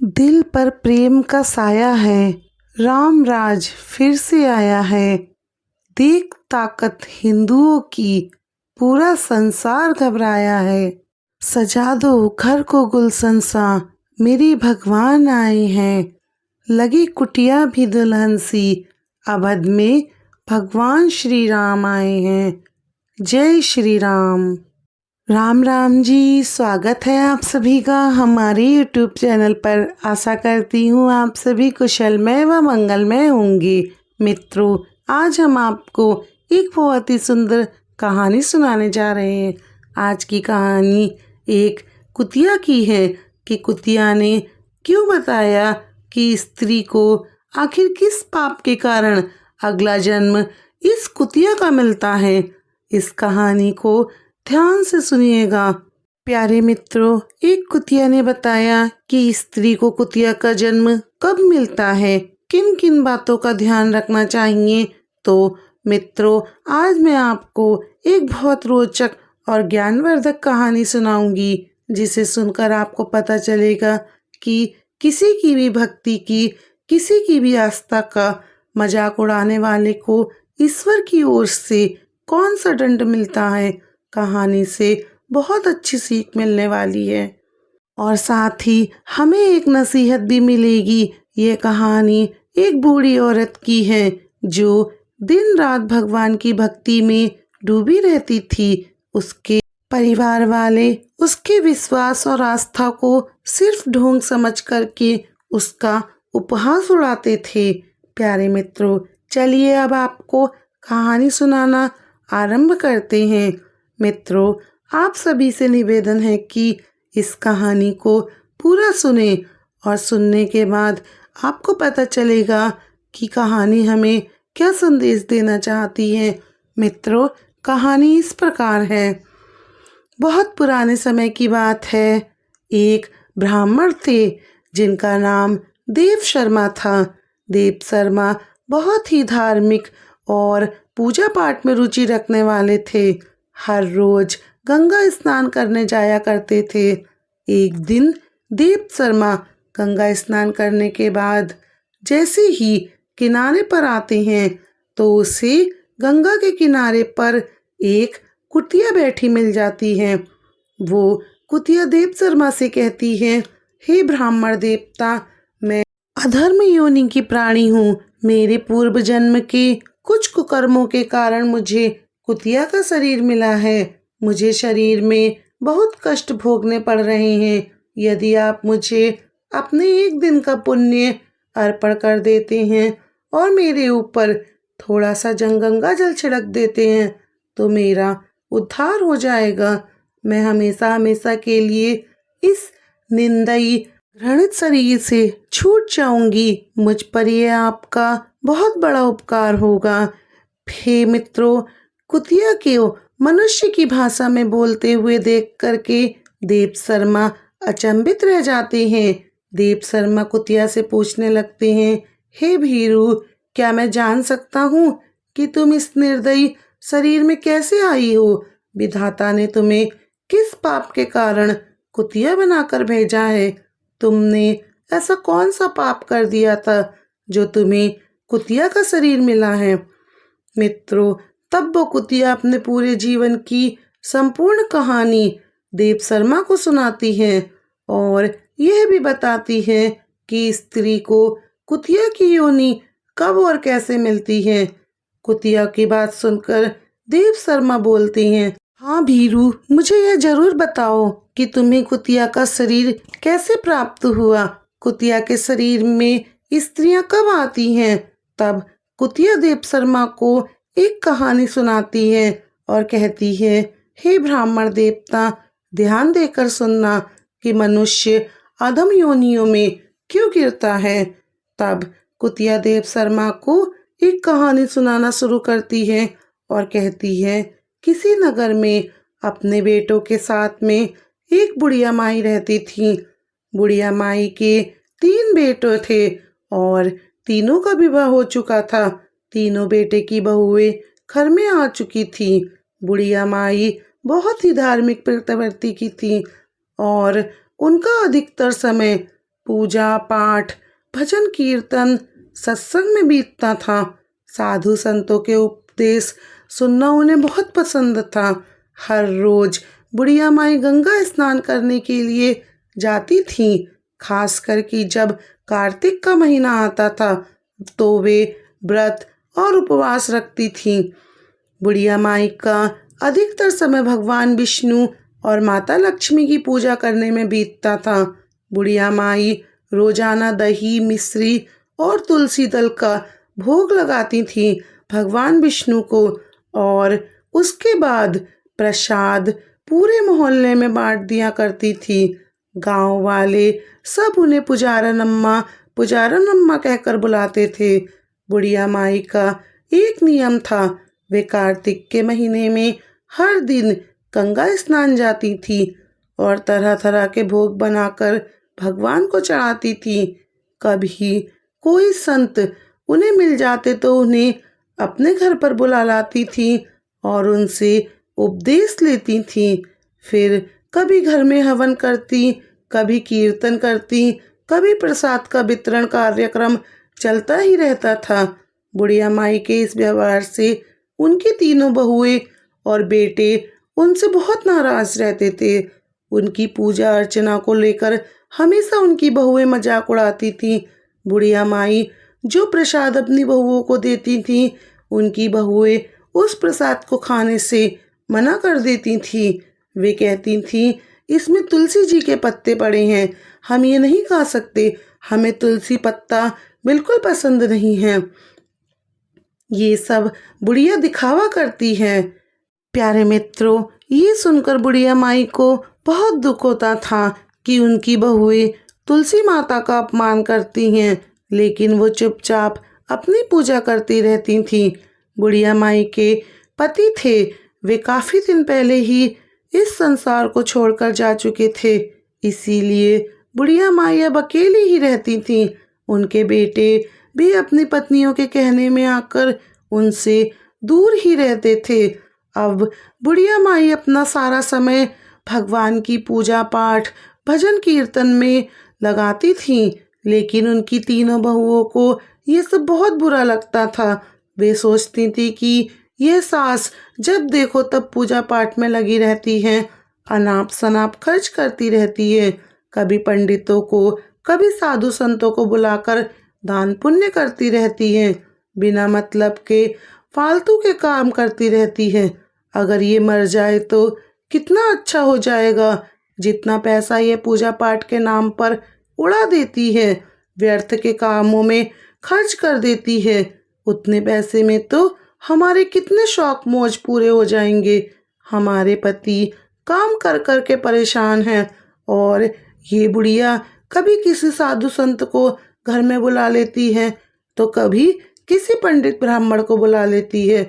दिल पर प्रेम का साया है, राम राज फिर से आया है। देख ताकत हिंदुओं की, पूरा संसार घबराया है। सजा दो घर को गुलशन सा, मेरी भगवान आए हैं। लगी कुटिया भी दुल्हन सी, अवध में भगवान श्री राम आए हैं। जय श्री राम। राम राम जी, स्वागत है आप सभी का हमारे YouTube चैनल पर। आशा करती हूँ आप सभी कुशलमय व मंगलमय होंगे। मित्रों, आज हम आपको एक बहुत ही सुंदर कहानी सुनाने जा रहे हैं। आज की कहानी एक कुतिया की है कि कुतिया ने क्यों बताया कि स्त्री को आखिर किस पाप के कारण अगला जन्म इस कुतिया का मिलता है। इस कहानी को ध्यान से सुनिएगा। प्यारे मित्रों, एक कुतिया ने बताया कि स्त्री को कुतिया का जन्म कब मिलता है, किन किन बातों का ध्यान रखना चाहिए। तो मित्रों, आज मैं आपको एक बहुत रोचक और ज्ञानवर्धक कहानी सुनाऊंगी, जिसे सुनकर आपको पता चलेगा कि किसी की भी भक्ति की, किसी की भी आस्था का मजाक उड़ाने वाले को ईश्वर की ओर से कौन सा दंड मिलता है। कहानी से बहुत अच्छी सीख मिलने वाली है और साथ ही हमें एक नसीहत भी मिलेगी। ये कहानी एक बूढ़ी औरत की है जो दिन रात भगवान की भक्ति में डूबी रहती थी। उसके परिवार वाले उसके विश्वास और आस्था को सिर्फ ढोंग समझ करके उसका उपहास उड़ाते थे। प्यारे मित्रों, चलिए अब आपको कहानी सुनाना आरंभ करते हैं। मित्रों, आप सभी से निवेदन है कि इस कहानी को पूरा सुने और सुनने के बाद आपको पता चलेगा कि कहानी हमें क्या संदेश देना चाहती है। मित्रों, कहानी इस प्रकार है। बहुत पुराने समय की बात है। एक ब्राह्मण थे जिनका नाम देव शर्मा था। देव शर्मा बहुत ही धार्मिक और पूजा पाठ में रुचि रखने वाले थे। हर रोज गंगा स्नान करने जाया करते थे। एक दिन देव शर्मा गंगा स्नान करने के बाद जैसे ही किनारे पर आते हैं तो उसे गंगा के किनारे पर एक कुतिया बैठी मिल जाती है। वो कुतिया देव शर्मा से कहती है, हे ब्राह्मण देवता, मैं अधर्म योनि की प्राणी हूँ। मेरे पूर्व जन्म के कुछ कुकर्मों के कारण मुझे कुतिया का शरीर मिला है। मुझे शरीर में बहुत कष्ट भोगने पड़ रहे हैं। यदि आप मुझे अपने एक दिन का पुण्य अर्पण कर देते हैं और मेरे ऊपर थोड़ा सा गंगा जल छिड़क देते हैं तो मेरा उद्धार हो जाएगा। मैं हमेशा हमेशा के लिए इस निंदई घृणित शरीर से छूट जाऊंगी। मुझ पर यह आपका बहुत बड़ा उपकार होगा। हे मित्रों, कुतिया को मनुष्य की भाषा में बोलते हुए देख करके देव शर्मा अचंभित रह जाते हैं। देव शर्मा कुतिया से पूछने लगते हैं, हे भीरू, क्या मैं जान सकता हूँ कि तुम इस निर्दयी शरीर में कैसे आई हो? विधाता ने तुम्हें किस पाप के कारण कुतिया बनाकर भेजा है? तुमने ऐसा कौन सा पाप कर दिया था जो तुम्हें कुतिया का शरीर मिला है? मित्रों, तब वो कुतिया अपने पूरे जीवन की संपूर्ण कहानी देव शर्मा को सुनाती है और यह भी बताती है कि स्त्री को कुतिया की योनि कब और कैसे मिलती है। कुतिया की बात सुनकर देव शर्मा बोलते हैं, हाँ भीरू, मुझे यह जरूर बताओ कि तुम्हें कुतिया का शरीर कैसे प्राप्त हुआ। कुतिया के शरीर में स्त्रियां कब आती हैं? तब कुतिया देव शर्मा को एक कहानी सुनाती है और कहती है, हे ब्राह्मण देवता, ध्यान देकर सुनना कि मनुष्य अधम योनियों में क्यों गिरता है। तब कुतिया देव शर्मा को एक कहानी सुनाना शुरू करती है और कहती है, किसी नगर में अपने बेटों के साथ में एक बुढ़िया माई रहती थी। बुढ़िया माई के 3 बेटे थे और तीनों का विवाह हो चुका था। तीनों बेटे की बहुएं घर में आ चुकी थी। बुढ़िया माई बहुत ही धार्मिक प्रवृत्ति की थी और उनका अधिकतर समय पूजा पाठ, भजन कीर्तन, सत्संग में बीतता था। साधु संतों के उपदेश सुनना उन्हें बहुत पसंद था। हर रोज बुढ़िया माई गंगा स्नान करने के लिए जाती थीं। खास करके जब कार्तिक का महीना आता था तो वे व्रत और उपवास रखती थीं। बुढ़िया माई का अधिकतर समय भगवान विष्णु और माता लक्ष्मी की पूजा करने में बीतता था। बुढ़िया माई रोजाना दही, मिश्री और तुलसी दल का भोग लगाती थीं भगवान विष्णु को और उसके बाद प्रसाद पूरे मोहल्ले में बांट दिया करती थी। गांव वाले सब उन्हें पुजारन अम्मा कहकर बुलाते थे। बुढ़िया माई का एक नियम था, वे कार्तिक के महीने में हर दिन गंगा स्नान जाती थी और तरह तरह के भोग बनाकर भगवान को चढ़ाती थी। कभी कोई संत उन्हें मिल जाते तो उन्हें अपने घर पर बुला लाती थी और उनसे उपदेश लेती थी। फिर कभी घर में हवन करती, कभी कीर्तन करती, कभी प्रसाद का वितरण कार्यक्रम चलता ही रहता था। बुढ़िया माई के इस व्यवहार से उनकी तीनों बहुएं और बेटे उनसे बहुत नाराज रहते थे। उनकी पूजा अर्चना को लेकर हमेशा उनकी बहुएं मजाक उड़ाती थीं। बुढ़िया माई जो प्रसाद अपनी बहुओं को देती थीं, उनकी बहुएं उस प्रसाद को खाने से मना कर देती थीं। वे कहती थीं, इसमें तुलसी जी के पत्ते पड़े हैं, हम ये नहीं खा सकते, हमें तुलसी पत्ता बिल्कुल पसंद नहीं है। ये सब बुढ़िया दिखावा करती है। प्यारे मित्रों, ये सुनकर बुढ़िया माई को बहुत दुख होता था कि उनकी बहुएं तुलसी माता का अपमान करती हैं, लेकिन वो चुपचाप अपनी पूजा करती रहती थीं। बुढ़िया माई के पति थे, वे काफ़ी दिन पहले ही इस संसार को छोड़कर जा चुके थे, इसीलिए बुढ़िया माई अब अकेली ही रहती थीं। उनके बेटे भी अपनी पत्नियों के कहने में आकर उनसे दूर ही रहते थे। अब बुढ़िया माई अपना सारा समय भगवान की पूजा पाठ, भजन कीर्तन में लगाती थीं, लेकिन उनकी तीनों बहुओं को ये सब बहुत बुरा लगता था। वे सोचती थी कि ये सास जब देखो तब पूजा पाठ में लगी रहती है, अनाप शनाप खर्च करती रहती है, कभी पंडितों को, कभी साधु संतों को बुलाकर दान पुण्य करती रहती है, बिना मतलब के फालतू के काम करती रहती है। अगर ये मर जाए तो कितना अच्छा हो जाएगा। जितना पैसा ये पूजा पाठ के नाम पर उड़ा देती है, व्यर्थ के कामों में खर्च कर देती है, उतने पैसे में तो हमारे कितने शौक मौज पूरे हो जाएंगे। हमारे पति काम कर कर के परेशान हैं और ये बुढ़िया कभी किसी साधु संत को घर में बुला लेती है तो कभी किसी पंडित ब्राह्मण को बुला लेती है,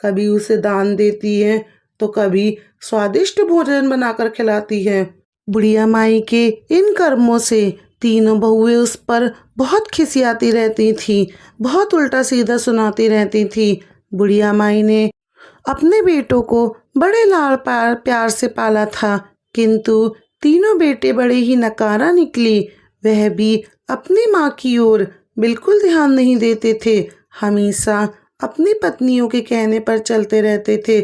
कभी उसे दान देती है तो कभी स्वादिष्ट भोजन बनाकर खिलाती है। बुढ़िया माई के इन कर्मों से तीनों बहुएं उस पर बहुत खिसियाती रहती थीं, बहुत उल्टा सीधा सुनाती रहती थीं। बुढ़िया माई ने अपने बेटों को बड़े लाड़ प्यार से पाला था, किंतु तीनों बेटे बड़े ही नकारा निकली। वह भी अपनी माँ की ओर बिल्कुल ध्यान नहीं देते थे, हमेशा अपनी पत्नियों के कहने पर चलते रहते थे,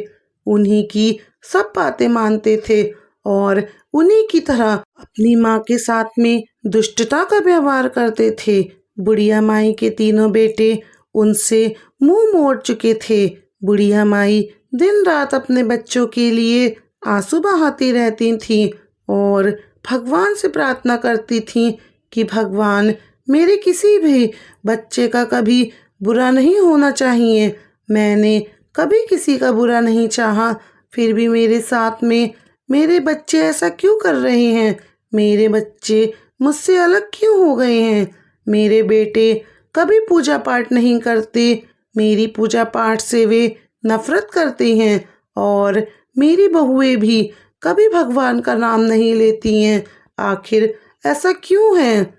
उन्हीं की सब बातें मानते थे और उन्हीं की तरह अपनी माँ के साथ में दुष्टता का व्यवहार करते थे। बुढ़िया माई के तीनों बेटे उनसे मुंह मोड़ चुके थे। बुढ़िया माई दिन रात अपने बच्चों के लिए आंसू बहाती रहती थीं और भगवान से प्रार्थना करती थीं कि भगवान, मेरे किसी भी बच्चे का कभी बुरा नहीं होना चाहिए। मैंने कभी किसी का बुरा नहीं चाहा, फिर भी मेरे साथ में मेरे बच्चे ऐसा क्यों कर रहे हैं? मेरे बच्चे मुझसे अलग क्यों हो गए हैं? मेरे बेटे कभी पूजा पाठ नहीं करते, मेरी पूजा पाठ से वे नफरत करते हैं और मेरी बहुएं भी कभी भगवान का नाम नहीं लेती हैं। आखिर ऐसा क्यों है?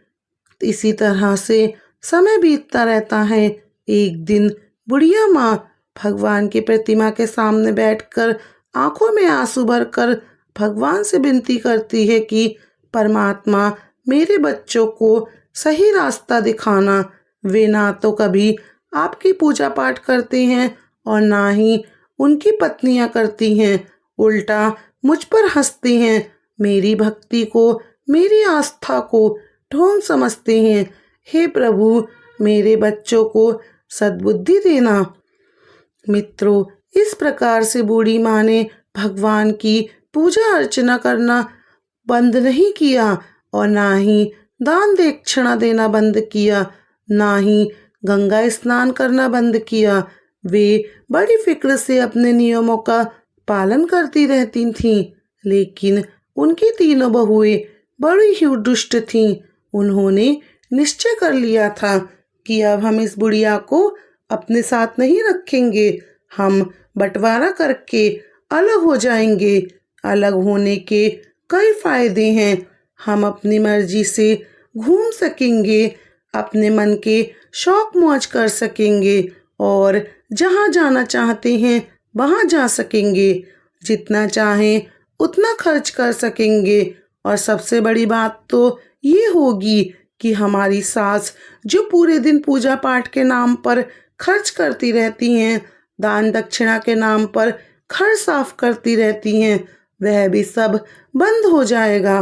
इसी तरह से समय बीतता रहता है। एक दिन बुढ़िया माँ भगवान की प्रतिमा के सामने बैठकर आंखों में आंसू भरकर भगवान से विनती करती है कि परमात्मा, मेरे बच्चों को सही रास्ता दिखाना। वे ना तो कभी आपकी पूजा पाठ करते हैं और ना ही उनकी पत्नियां करती हैं, उल्टा मुझ पर हंसते हैं, मेरी भक्ति को, मेरी आस्था को ढोंग समझते हैं। हे प्रभु, मेरे बच्चों को सद्बुद्धि देना। मित्रों, इस प्रकार से बूढ़ी माँ ने भगवान की पूजा अर्चना करना बंद नहीं किया और ना ही दान दक्षिणा देना बंद किया, ना ही गंगा स्नान करना बंद किया। वे बड़ी फिक्र से अपने नियमों का पालन करती रहती थीं, लेकिन उनकी तीनों बहुएं बड़ी ही दुष्ट थीं। उन्होंने निश्चय कर लिया था कि अब हम इस बुढ़िया को अपने साथ नहीं रखेंगे, हम बंटवारा करके अलग हो जाएंगे। अलग होने के कई फायदे हैं। हम अपनी मर्जी से घूम सकेंगे, अपने मन के शौक मौज कर सकेंगे और जहाँ जाना चाहते हैं वहाँ जा सकेंगे, जितना चाहें उतना खर्च कर सकेंगे। और सबसे बड़ी बात तो ये होगी कि हमारी सास जो पूरे दिन पूजा पाठ के नाम पर खर्च करती रहती हैं, दान दक्षिणा के नाम पर घर साफ करती रहती हैं, वह भी सब बंद हो जाएगा।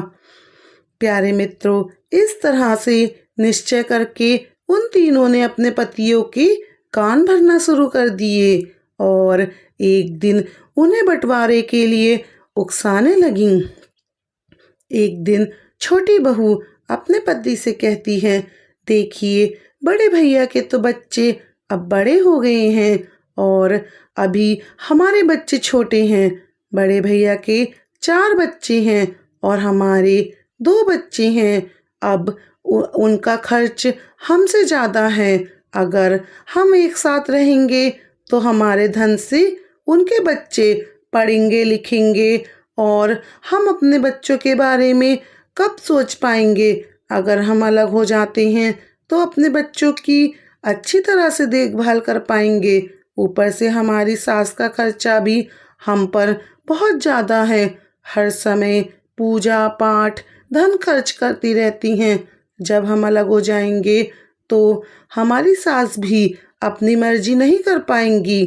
प्यारे मित्रों, इस तरह से निश्चय करके उन तीनों ने अपने पतियों के कान भरना शुरू कर दिए और एक दिन उन्हें बंटवारे के लिए उकसाने लगीं। एक दिन छोटी बहू अपने पति से कहती है, देखिए, बड़े भैया के तो बच्चे अब बड़े हो गए हैं और अभी हमारे बच्चे छोटे हैं। बड़े भैया के 4 बच्चे हैं और हमारे 2 बच्चे हैं। अब उनका खर्च हमसे ज़्यादा है। अगर हम एक साथ रहेंगे तो हमारे धन से उनके बच्चे पढ़ेंगे लिखेंगे और हम अपने बच्चों के बारे में कब सोच पाएंगे। अगर हम अलग हो जाते हैं तो अपने बच्चों की अच्छी तरह से देखभाल कर पाएंगे। ऊपर से हमारी सास का खर्चा भी हम पर बहुत ज़्यादा है। हर समय पूजा पाठ धन खर्च करती रहती हैं। जब हम अलग हो जाएंगे तो हमारी सास भी अपनी मर्जी नहीं कर पाएंगी।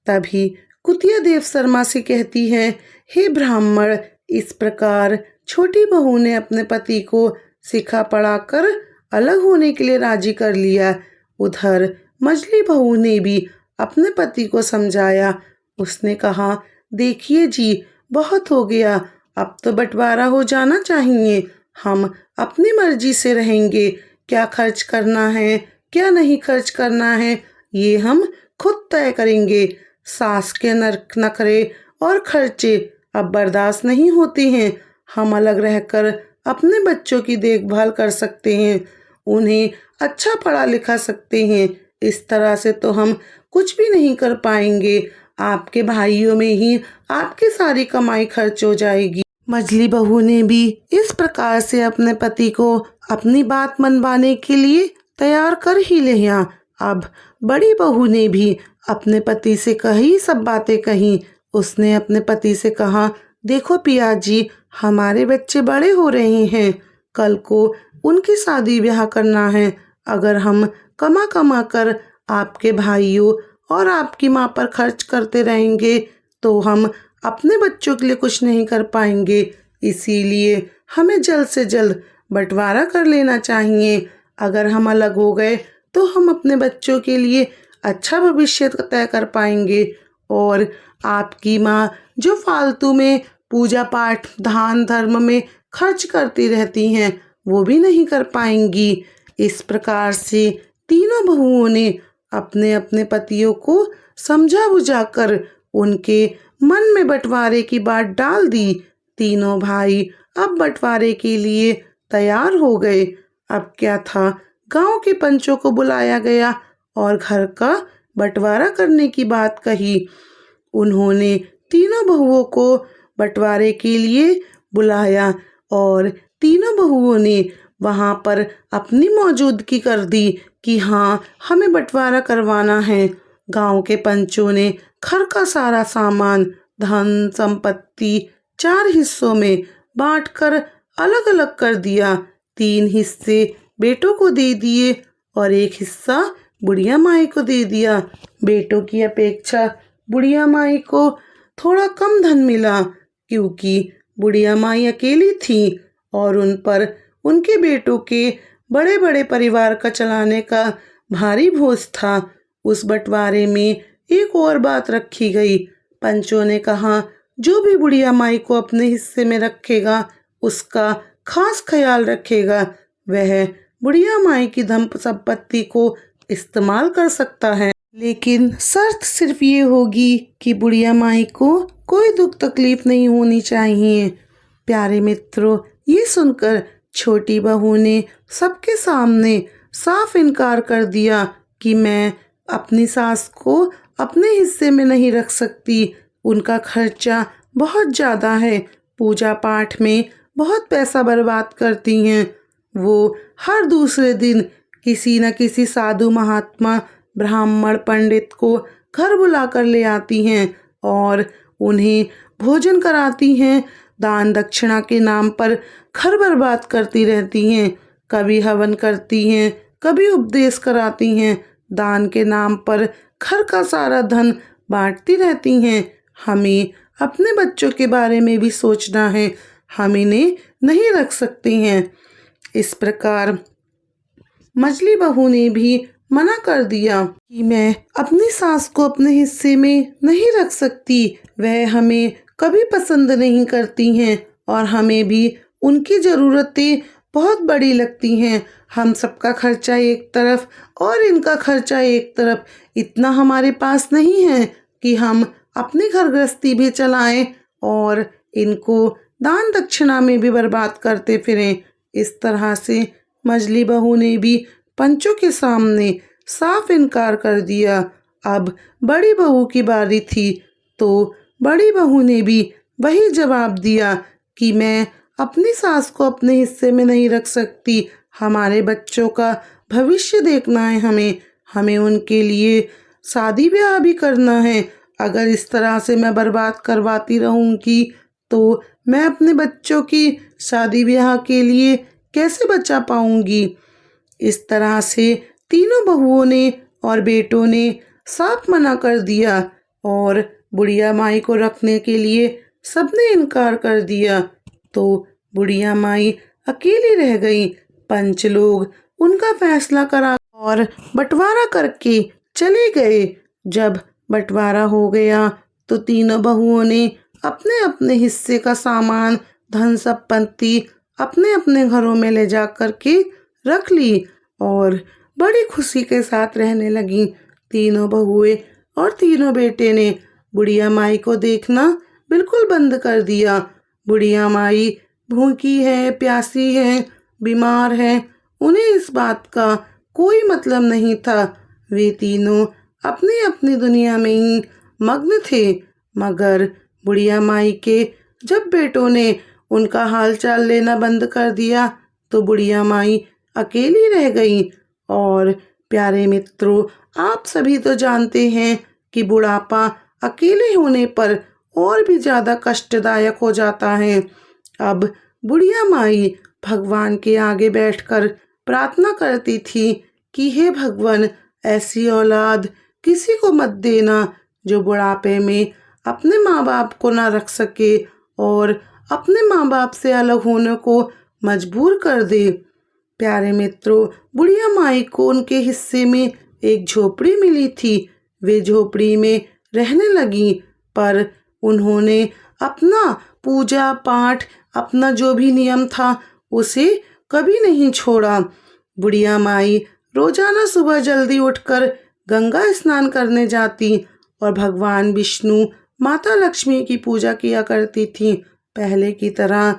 तभी कुतिया देव शर्मा से कहती है, हे ब्राह्मण, इस प्रकार छोटी बहू ने अपने पति को सिखा पढ़ाकर अलग होने के लिए राजी कर लिया। उधर मझली बहू ने भी अपने पति को समझाया। उसने कहा, देखिए जी, बहुत हो गया, अब तो बंटवारा हो जाना चाहिए। हम अपनी मर्जी से रहेंगे, क्या खर्च करना है क्या नहीं खर्च करना है ये हम खुद तय करेंगे। सास के नखरे और खर्चे अब बर्दाश्त नहीं होते हैं। हम अलग रहकर अपने बच्चों की देखभाल कर सकते हैं, उन्हें अच्छा पढ़ा लिखा सकते हैं। इस तरह से तो हम कुछ भी नहीं कर पाएंगे। आपके भाइयों में ही आपकी सारी कमाई खर्च हो जाएगी। मझली बहू ने भी इस प्रकार से अपने पति को अपनी बात मनवाने के लिए तैयार कर ही लिया। अब बड़ी बहू ने भी अपने पति से कही सब बातें कही। उसने अपने पति से कहा, देखो पिया जी, हमारे बच्चे बड़े हो रहे हैं, कल को उनकी शादी ब्याह करना है। अगर हम कमा कमा कर आपके भाइयों और आपकी माँ पर खर्च करते रहेंगे तो हम अपने बच्चों के लिए कुछ नहीं कर पाएंगे। इसीलिए हमें जल्द से जल्द बंटवारा कर लेना चाहिए। अगर हम अलग हो गए तो हम अपने बच्चों के लिए अच्छा भविष्य तय कर पाएंगे और आपकी माँ जो फालतू में पूजा पाठ दान धर्म में खर्च करती रहती हैं वो भी नहीं कर पाएंगी। इस प्रकार से तीनों बहुओं ने अपने अपने पतियों को समझा बुझाकर उनके मन में बंटवारे की बात डाल दी। तीनों भाई अब बंटवारे के लिए तैयार हो गए। अब क्या था, गांव के पंचों को बुलाया गया और घर का बंटवारा करने की बात कही। उन्होंने तीनों बहुओं को बंटवारे के लिए बुलाया और तीनों बहुओं ने वहां पर अपनी मौजूदगी कर दी कि हाँ, हमें बंटवारा करवाना है। गांव के पंचों ने घर का सारा सामान धन संपत्ति 4 हिस्सों में बांटकर अलग अलग कर दिया। 3 हिस्से बेटों को दे दिए और 1 हिस्सा बुढ़िया माई को दे दिया। बेटों की अपेक्षा बुढ़िया माई को थोड़ा कम धन मिला, क्योंकि बुढ़िया माई अकेली थी और उन पर उनके बेटों के बड़े बड़े परिवार का चलाने का भारी बोझ था। उस बंटवारे में एक और बात रखी गई। पंचों ने कहा, जो भी बुढ़िया माई को अपने हिस्से में रखेगा उसका खास ख्याल रखेगा, वह बुढ़िया माई की धन संपत्ति को इस्तेमाल कर सकता है, लेकिन शर्त सिर्फ ये होगी कि बुढ़िया माई को कोई दुख तकलीफ नहीं होनी चाहिए। प्यारे मित्रों, ये सुनकर छोटी बहू ने सबके सामने साफ इनकार कर दिया कि मैं अपनी सास को अपने हिस्से में नहीं रख सकती। उनका खर्चा बहुत ज़्यादा है, पूजा पाठ में बहुत पैसा बर्बाद करती हैं। वो हर दूसरे दिन किसी न किसी साधु महात्मा ब्राह्मण पंडित को घर बुलाकर ले आती हैं और उन्हें भोजन कराती हैं। दान दक्षिणा के नाम पर घर बर्बाद करती रहती हैं। कभी हवन करती हैं, कभी उपदेश कराती हैं। दान के नाम पर घर का सारा धन बांटती रहती हैं। हमें अपने बच्चों के बारे में भी सोचना है, हम इन्हें नहीं रख सकते हैं। इस प्रकार मछली बहू ने भी मना कर दिया कि मैं अपनी सास को अपने हिस्से में नहीं रख सकती। वह हमें कभी पसंद नहीं करती हैं और हमें भी उनकी ज़रूरतें बहुत बड़ी लगती हैं। हम सबका खर्चा एक तरफ और इनका खर्चा एक तरफ, इतना हमारे पास नहीं है कि हम अपनी घर गृहस्थी भी चलाएं और इनको दान दक्षिणा में भी बर्बाद करते फिरें। इस तरह से मछली बहू ने भी पंचों के सामने साफ इनकार कर दिया। अब बड़ी बहू की बारी थी, तो बड़ी बहू ने भी वही जवाब दिया कि मैं अपनी सास को अपने हिस्से में नहीं रख सकती। हमारे बच्चों का भविष्य देखना है, हमें उनके लिए शादी ब्याह भी करना है। अगर इस तरह से मैं बर्बाद करवाती रहूँगी तो मैं अपने बच्चों की शादी ब्याह के लिए कैसे बचा पाऊँगी। इस तरह से तीनों बहुओं ने और बेटों ने साफ मना कर दिया और बुढ़िया माई को रखने के लिए सबने इनकार कर दिया। तो बुढ़िया माई अकेली रह गई। पंच लोग उनका फैसला करा और बंटवारा करके चले गए। जब बंटवारा हो गया तो तीनों बहुओं ने अपने अपने हिस्से का सामान धन संपत्ति अपने अपने घरों में ले जा कर के रख ली और बड़ी खुशी के साथ रहने लगी। तीनों बहुएं और तीनों बेटे ने बुढ़िया माई को देखना बिल्कुल बंद कर दिया। बुढ़िया माई भूखी है, प्यासी है, बीमार है, उन्हें इस बात का कोई मतलब नहीं था। वे तीनों अपनी अपनी दुनिया में ही मग्न थे। मगर बुढ़िया माई के जब बेटों ने उनका हालचाल लेना बंद कर दिया तो बुढ़िया माई अकेली रह गई। और प्यारे मित्रों, आप सभी तो जानते हैं कि बुढ़ापा अकेले होने पर और भी ज़्यादा कष्टदायक हो जाता है। अब बुढ़िया माई भगवान के आगे बैठकर प्रार्थना करती थी कि हे भगवान, ऐसी औलाद किसी को मत देना जो बुढ़ापे में अपने माँ बाप को ना रख सके और अपने माँ बाप से अलग होने को मजबूर कर दे। प्यारे मित्रों, बुढ़िया माई को उनके हिस्से में एक झोपड़ी मिली थी। वे झोपड़ी में रहने लगी, पर उन्होंने अपना पूजा पाठ, अपना जो भी नियम था उसे कभी नहीं छोड़ा। बुढ़िया माई रोजाना सुबह जल्दी उठकर गंगा स्नान करने जाती और भगवान विष्णु, माता लक्ष्मी की पूजा किया करती थी। पहले की तरह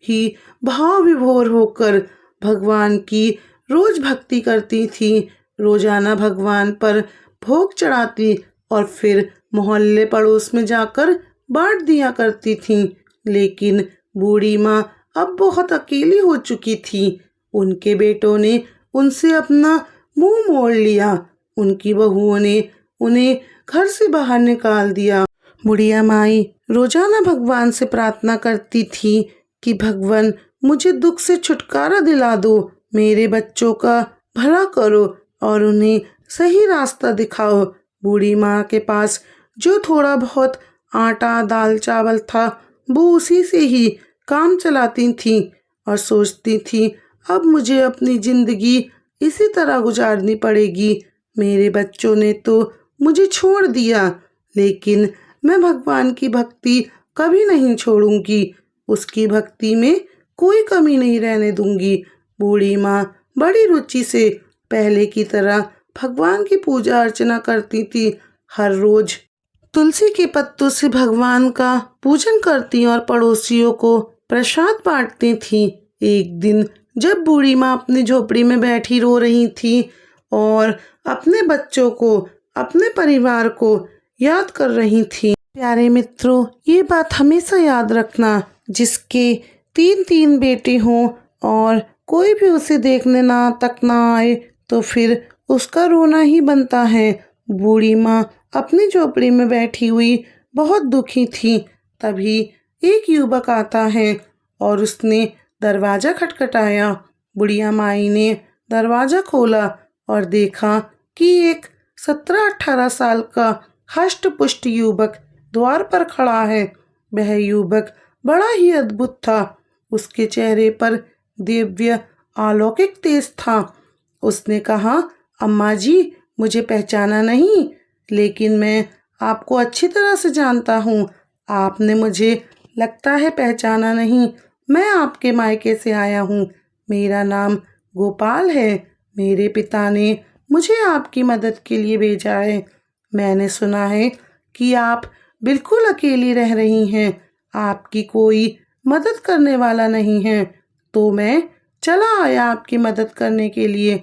ही भाव विभोर होकर भगवान की रोज भक्ति करती थी। रोजाना भगवान पर भोग चढ़ाती और फिर मोहल्ले पड़ोस में जाकर बांट दिया करती थी। लेकिन बूढ़ी माँ अब बहुत अकेली हो चुकी थी। उनके बेटों ने उनसे अपना मुंह मोड़ लिया। उनकी बहुओं ने उन्हें घर से बाहर निकाल दिया। बुढ़िया माई रोजाना भगवान से प्रार्थना करती थी कि भगवान, मुझे दुख से छुटकारा दिला दो, मेरे बच्चों का भला करो और उन्हें सही रास्ता दिखाओ। बूढ़ी माँ के पास जो थोड़ा बहुत आटा दाल चावल था वो उसी से ही काम चलाती थी और सोचती थी अब मुझे अपनी जिंदगी इसी तरह गुजारनी पड़ेगी। मेरे बच्चों ने तो मुझे छोड़ दिया, लेकिन मैं भगवान की भक्ति कभी नहीं छोड़ूंगी, उसकी भक्ति में कोई कमी नहीं रहने दूंगी। बूढ़ी माँ बड़ी रुचि से पहले की तरह भगवान की पूजा अर्चना करती थी। हर रोज तुलसी के पत्तों से भगवान का पूजन करती और पड़ोसियों को प्रसाद बांटती थी। एक दिन जब बूढ़ी माँ अपनी झोपड़ी में बैठी रो रही थी और अपने बच्चों को, अपने परिवार को याद कर रही थी। प्यारे मित्रों, ये बात हमेशा याद रखना, जिसके 3-3 बेटे हों और कोई भी उसे देखने ना तक ना आए तो फिर उसका रोना ही बनता है। बूढ़ी माँ अपनी झोपड़ी में बैठी हुई बहुत दुखी थी। तभी एक युवक आता है और उसने दरवाज़ा खटखटाया। बुढ़िया माई ने दरवाज़ा खोला और देखा कि एक 17-18 साल का हष्ट पुष्ट युवक द्वार पर खड़ा है। वह युवक बड़ा ही अद्भुत था। उसके चेहरे पर दिव्य अलौकिक तेज था। उसने कहा, अम्मा जी, मुझे पहचाना नहीं, लेकिन मैं आपको अच्छी तरह से जानता हूँ। आपने मुझे लगता है पहचाना नहीं। मैं आपके मायके से आया हूँ। मेरा नाम गोपाल है। मेरे पिता ने मुझे आपकी मदद के लिए भेजा है। मैंने सुना है कि आप बिल्कुल अकेली रह रही हैं, आपकी कोई मदद करने वाला नहीं है, तो मैं चला आया आपकी मदद करने के लिए।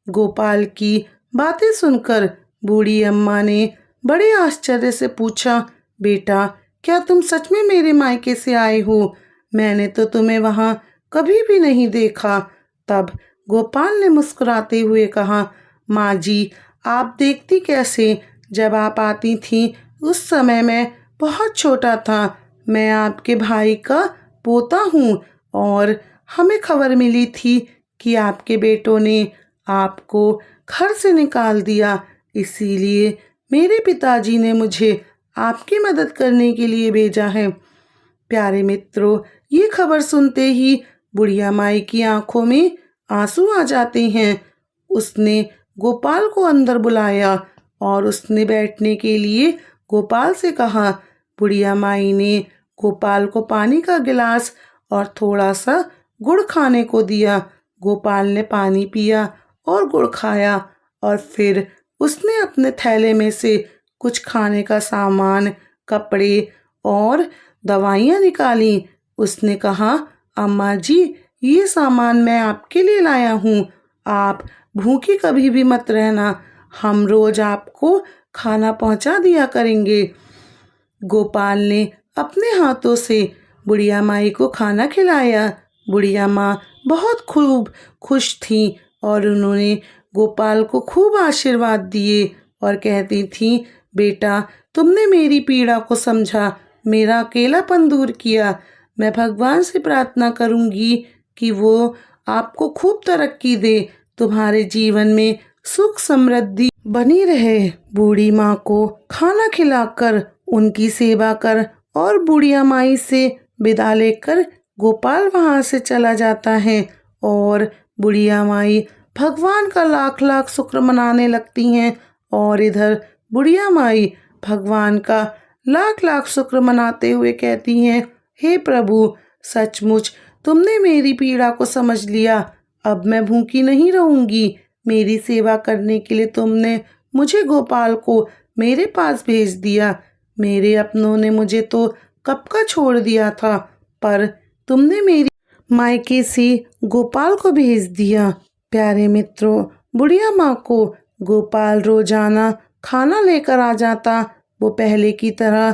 गोपाल की बातें सुनकर बूढ़ी अम्मा ने बड़े आश्चर्य से पूछा, बेटा, क्या तुम सच में मेरे मायके से आए हो? मैंने तो तुम्हें वहाँ कभी भी नहीं देखा। तब गोपाल ने मुस्कुराते हुए कहा, माँ जी, आप देखती कैसे? जब आप आती थी उस समय मैं बहुत छोटा था। मैं आपके भाई का पोता हूँ और हमें खबर मिली थी कि आपके बेटों ने आपको घर से निकाल दिया, इसीलिए मेरे पिताजी ने मुझे आपकी मदद करने के लिए भेजा है। प्यारे मित्रों, ये खबर सुनते ही बुढ़िया माई की आंखों में आंसू आ जाते हैं। उसने गोपाल को अंदर बुलाया और उसने बैठने के लिए गोपाल से कहा। बुढ़िया माई ने गोपाल को पानी का गिलास और थोड़ा सा गुड़ खाने को दिया। गोपाल ने पानी पिया और गुड़ खाया और फिर उसने अपने थैले में से कुछ खाने का सामान, कपड़े और दवाइयाँ निकाली। उसने कहा, अम्मा जी, ये सामान मैं आपके लिए लाया हूँ। आप भूखी कभी भी मत रहना, हम रोज आपको खाना पहुँचा दिया करेंगे। गोपाल ने अपने हाथों से बुढ़िया माई को खाना खिलाया। बुढ़िया माँ बहुत खूब खुश थी और उन्होंने गोपाल को खूब आशीर्वाद दिए और कहती थी, बेटा, तुमने मेरी पीड़ा को समझा, मेरा अकेलापन दूर किया। मैं भगवान से प्रार्थना करूंगी कि वो आपको खूब तरक्की दे, तुम्हारे जीवन में सुख समृद्धि बनी रहे। बूढ़ी माँ को खाना खिलाकर उनकी सेवा कर और बुढ़िया माई से विदा लेकर गोपाल वहाँ से चला जाता है और बुढ़िया माई भगवान का लाख लाख शुक्र मनाने लगती हैं और इधर बुढ़िया माई भगवान का लाख लाख शुक्र मनाते हुए कहती हैं, हे प्रभु, सचमुच तुमने मेरी पीड़ा को समझ लिया। अब मैं भूखी नहीं रहूंगी। मेरी सेवा करने के लिए तुमने मुझे गोपाल को मेरे पास भेज दिया। मेरे अपनों ने मुझे तो कब का छोड़ दिया था, पर तुमने मेरी मायके से गोपाल को भेज दिया। प्यारे मित्रों, बुढ़िया माँ को गोपाल रोजाना खाना लेकर आ जाता। वो पहले की तरह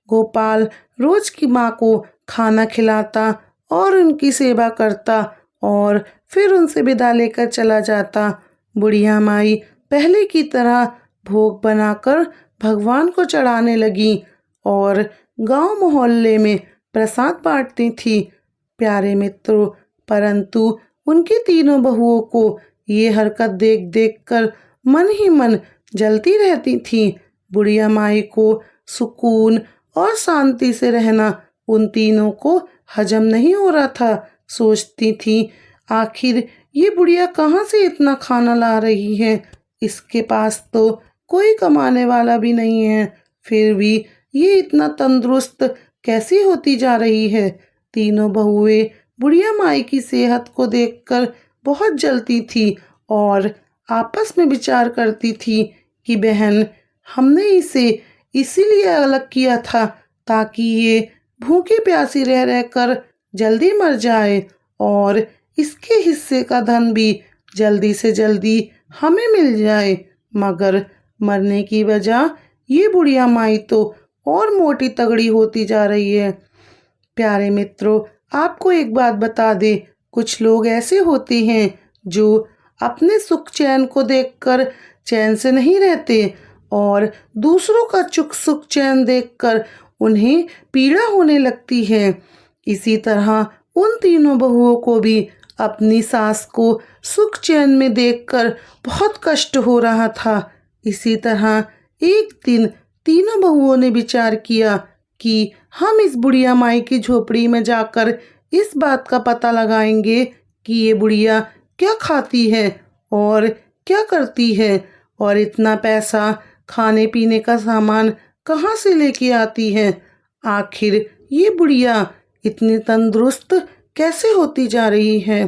गोपाल रोज की माँ को खाना खिलाता और उनकी सेवा करता और फिर उनसे विदा लेकर चला जाता। बुढ़िया माई पहले की तरह भोग बनाकर भगवान को चढ़ाने लगी और गांव मोहल्ले में प्रसाद बांटती थी। प्यारे मित्रों, परंतु उनकी तीनों बहुओं को ये हरकत देख देख कर मन ही मन जलती रहती थी। बुढ़िया माई को सुकून और शांति से रहना उन तीनों को हजम नहीं हो रहा था। सोचती थी, आखिर ये बुढ़िया कहाँ से इतना खाना ला रही है, इसके पास तो कोई कमाने वाला भी नहीं है, फिर भी ये इतना तंदुरुस्त कैसी होती जा रही है। तीनों बहुएं बुढ़िया माई की सेहत को देखकर बहुत जलती थी और आपस में विचार करती थी कि बहन, हमने इसे इसीलिए अलग किया था ताकि ये भूखी प्यासी रह रहकर जल्दी मर जाए और इसके हिस्से का धन भी जल्दी से जल्दी हमें मिल जाए। मगर मरने की वजह ये बुढ़िया माई तो और मोटी तगड़ी होती जा रही है। प्यारे मित्रों, आपको एक बात बता दे, कुछ लोग ऐसे होते हैं जो अपने सुख चैन को देखकर चैन से नहीं रहते और दूसरों का सुख चैन देखकर उन्हें पीड़ा होने लगती है। इसी तरह उन तीनों बहुओं को भी अपनी सास को सुख चैन में देखकर बहुत कष्ट हो रहा था। इसी तरह एक दिन तीनों बहुओं ने विचार किया कि हम इस बुढ़िया माई की झोपड़ी में जाकर इस बात का पता लगाएंगे कि ये बुढ़िया क्या खाती है और क्या करती है और इतना पैसा खाने पीने का सामान कहाँ से लेके आती है। आखिर ये बुढ़िया इतनी तंदुरुस्त कैसे होती जा रही है।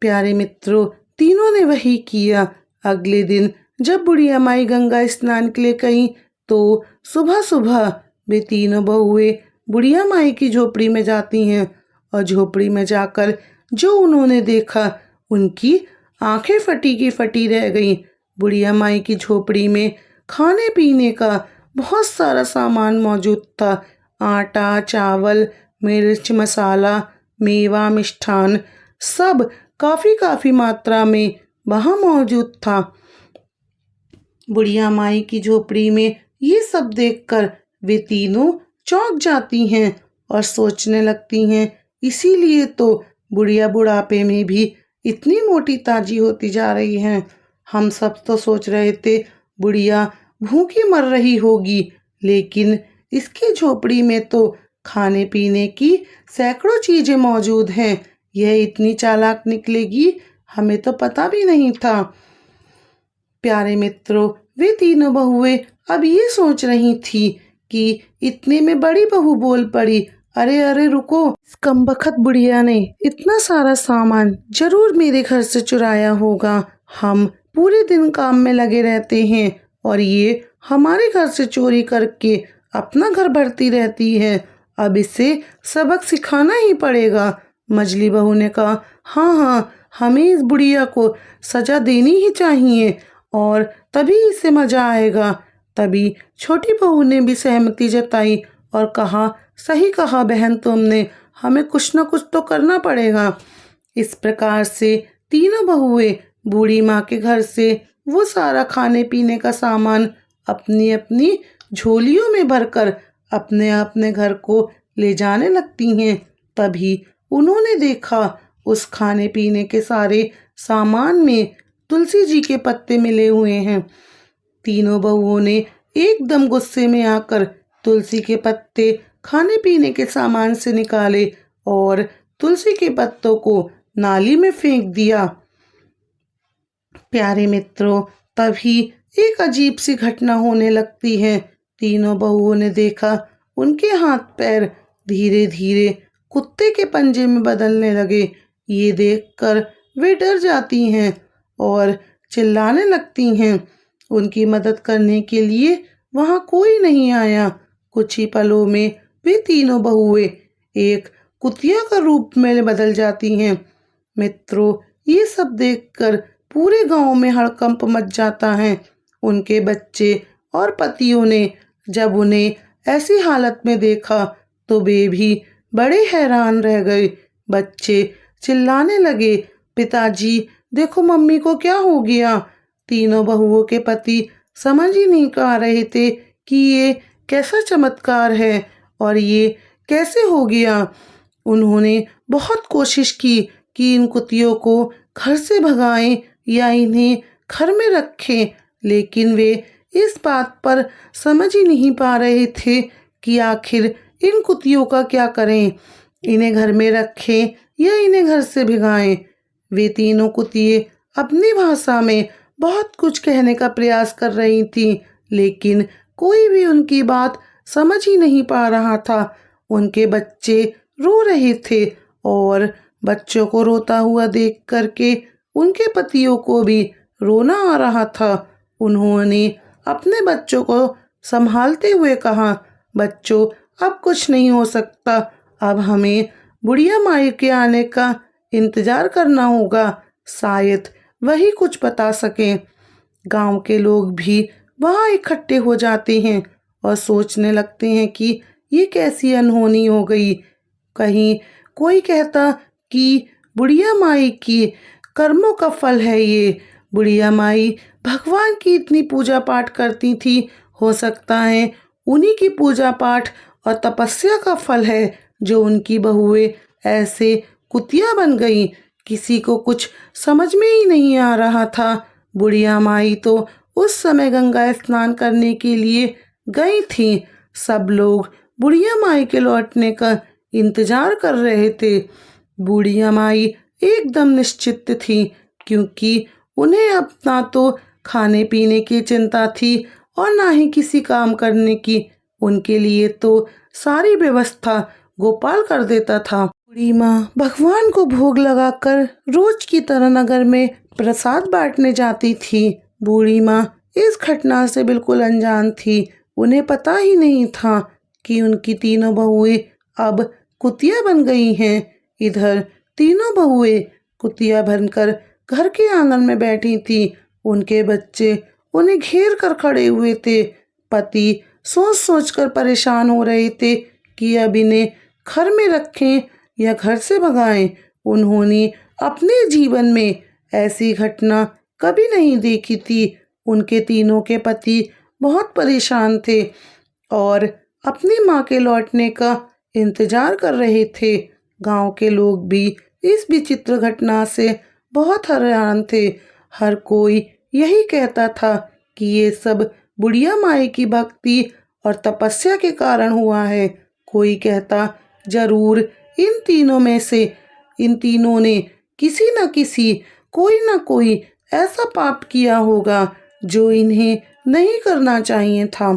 प्यारे मित्रों, तीनों ने वही किया। अगले दिन जब बुढ़िया माई गंगा स्नान के लिए गईं तो सुबह सुबह वे तीनों बहुएं बुढ़िया माई की झोपड़ी में जाती हैं और झोपड़ी में जाकर जो उन्होंने देखा, उनकी आंखें फटी की फटी रह गईं। बुढ़िया माई की झोपड़ी में खाने पीने का बहुत सारा सामान मौजूद था। आटा, चावल, मिर्च, मसाला, मेवा, मिष्ठान, सब काफ़ी मात्रा में वहाँ मौजूद था। बुढ़िया माई की झोपड़ी में ये सब देखकर वे तीनों चौंक जाती हैं और सोचने लगती हैं, इसीलिए तो बुढ़िया बुढ़ापे में भी इतनी मोटी ताजी होती जा रही है। हम सब तो सोच रहे थे बुढ़िया भूखी मर रही होगी, लेकिन इसकी झोपड़ी में तो खाने पीने की सैकड़ों चीज़ें मौजूद हैं। यह इतनी चालाक निकलेगी, हमें तो पता भी नहीं था। प्यारे मित्रों, वे तीनों बहुएं अब ये सोच रही थी कि इतने में बड़ी बहू बोल पड़ी, अरे अरे रुको, इस कमबख्त बुढ़िया ने इतना सारा सामान जरूर मेरे घर से चुराया होगा। हम पूरे दिन काम में लगे रहते हैं और ये हमारे घर से चोरी करके अपना घर भरती रहती है। अब इसे सबक सिखाना ही पड़ेगा। मझली बहू ने कहा, हाँ, हमें इस बुढ़िया को सजा देनी ही चाहिए और तभी इसे मजा आएगा। तभी छोटी बहू ने भी सहमति जताई और कहा, सही कहा बहन तुमने, हमें कुछ न कुछ तो करना पड़ेगा। इस प्रकार से तीनों बहुएं बूढ़ी माँ के घर से वो सारा खाने पीने का सामान अपनी अपनी झोलियों में भरकर अपने अपने घर को ले जाने लगती हैं। तभी उन्होंने देखा उस खाने पीने के सारे सामान में तुलसी जी के पत्ते मिले हुए हैं। तीनों बहुओं ने एकदम गुस्से में आकर तुलसी के पत्ते खाने पीने के सामान से निकाले और तुलसी के पत्तों को नाली में फेंक दिया। प्यारे मित्रों, तभी एक अजीब सी घटना होने लगती है। तीनों बहुओं ने देखा उनके हाथ पैर धीरे धीरे कुत्ते के पंजे में बदलने लगे। ये देखकर वे डर जाती हैं और चिल्लाने लगती हैं। उनकी मदद करने के लिए वहाँ कोई नहीं आया। कुछ ही पलों में वे तीनों बहुएं एक कुतिया का रूप में बदल जाती हैं। मित्रों, ये सब देखकर पूरे गांव में हड़कंप मच जाता है। उनके बच्चे और पतियों ने जब उन्हें ऐसी हालत में देखा तो वे भी बड़े हैरान रह गए। बच्चे चिल्लाने लगे, पिताजी देखो मम्मी को क्या हो गया। तीनों बहुओं के पति समझ ही नहीं पा रहे थे कि ये कैसा चमत्कार है और ये कैसे हो गया। उन्होंने बहुत कोशिश की कि इन कुतियों को घर से भगाएं या इन्हें घर में रखें, लेकिन वे इस बात पर समझ ही नहीं पा रहे थे कि आखिर इन कुतियों का क्या करें, इन्हें घर में रखें या इन्हें घर से भगाएं। वे तीनों कुतिये अपनी भाषा में बहुत कुछ कहने का प्रयास कर रही थीं, लेकिन कोई भी उनकी बात समझ ही नहीं पा रहा था। उनके बच्चे रो रहे थे और बच्चों को रोता हुआ देख करके उनके पतियों को भी रोना आ रहा था। उन्होंने अपने बच्चों को संभालते हुए कहा, बच्चों अब कुछ नहीं हो सकता, अब हमें बुढ़िया माई के आने का इंतजार करना होगा, शायद वही कुछ बता सकें। गांव के लोग भी वहां इकट्ठे हो जाते हैं और सोचने लगते हैं कि ये कैसी अनहोनी हो गई। कहीं कोई कहता कि बुढ़िया माई की कर्मों का फल है ये, बुढ़िया माई भगवान की इतनी पूजा पाठ करती थी, हो सकता है उन्हीं की पूजा पाठ और तपस्या का फल है जो उनकी बहुएं ऐसे कुतिया बन गई। किसी को कुछ समझ में ही नहीं आ रहा था। बुढ़िया माई तो उस समय गंगा स्नान करने के लिए गई थी। सब लोग बुढ़िया माई के लौटने का इंतजार कर रहे थे। बुढ़िया माई एकदम निश्चित थी, क्योंकि उन्हें अब ना तो खाने पीने की चिंता थी और ना ही किसी काम करने की। उनके लिए तो सारी व्यवस्था गोपाल कर देता था। बूढ़ी माँ भगवान को भोग लगाकर रोज की तरह नगर में प्रसाद बांटने जाती थी। बूढ़ी माँ इस घटना से बिल्कुल अनजान थी। उन्हें पता ही नहीं था कि उनकी तीनों बहुएं अब कुतिया बन गई हैं। इधर तीनों बहुएं कुतिया बनकर घर के आंगन में बैठी थी। उनके बच्चे उन्हें घेर कर खड़े हुए थे। पति सोच सोच कर परेशान हो रहे थे कि अब इन्हें घर में रखें या घर से भगाएं। उन्होंने अपने जीवन में ऐसी घटना कभी नहीं देखी थी। उनके तीनों के पति बहुत परेशान थे और अपनी माँ के लौटने का इंतजार कर रहे थे। गांव के लोग भी इस विचित्र घटना से बहुत हैरान थे। हर कोई यही कहता था कि ये सब बुढ़िया माई की भक्ति और तपस्या के कारण हुआ है। कोई कहता जरूर इन तीनों ने किसी न किसी कोई न कोई ऐसा पाप किया होगा जो इन्हें नहीं करना चाहिए था।